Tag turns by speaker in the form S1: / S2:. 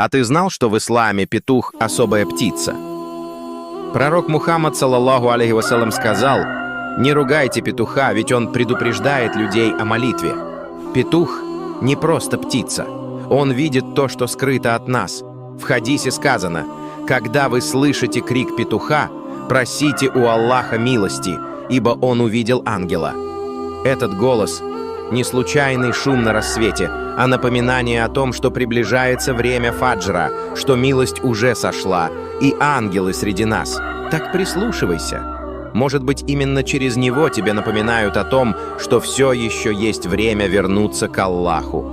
S1: А ты знал, что в исламе петух – особая птица? Пророк Мухаммад, саллаллаху алейхи вассалям, сказал: «Не ругайте петуха, ведь он предупреждает людей о молитве». Петух – не просто птица. Он видит то, что скрыто от нас. В хадисе сказано: «Когда вы слышите крик петуха, просите у Аллаха милости, ибо он увидел ангела». Этот голос – не случайный шум на рассвете, а напоминание о том, что приближается время фаджра, что милость уже сошла, и ангелы среди нас. Так прислушивайся. Может быть, именно через него тебе напоминают о том, что все еще есть время вернуться к Аллаху.